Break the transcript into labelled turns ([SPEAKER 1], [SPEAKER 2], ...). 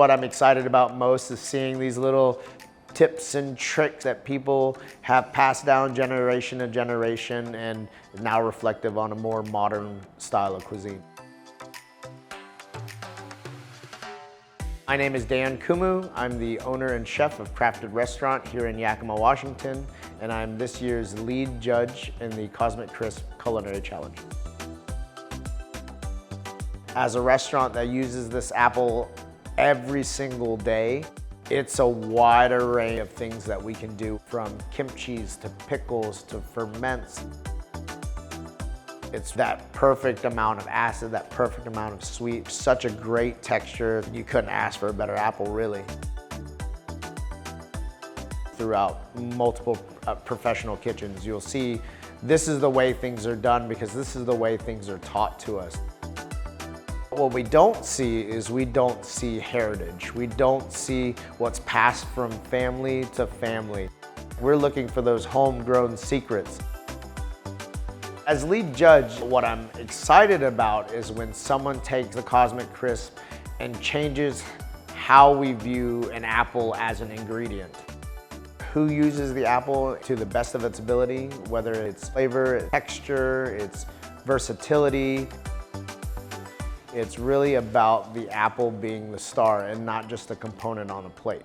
[SPEAKER 1] What I'm excited about most is seeing these little tips and tricks that people have passed down generation to generation and now reflective on a more modern style of cuisine. My name is Dan Koommoo. I'm the owner and chef of Crafted Restaurant here in Yakima, Washington, and I'm this year's lead judge in the Cosmic Crisp Culinary Challenge. As a restaurant that uses this apple every single day, it's a wide array of things that we can do, from kimchis to pickles to ferments. It's that perfect amount of acid, that perfect amount of sweet, such a great texture. You couldn't ask for a better apple, really. Throughout multiple professional kitchens, you'll see this is the way things are done because this is the way things are taught to us. What we don't see is we don't see heritage. We don't see what's passed from family to family. We're looking for those homegrown secrets. As lead judge, what I'm excited about is when someone takes the Cosmic Crisp and changes how we view an apple as an ingredient. Who uses the apple to the best of its ability, whether it's flavor, texture, its versatility. It's really about the apple being the star and not just a component on a plate.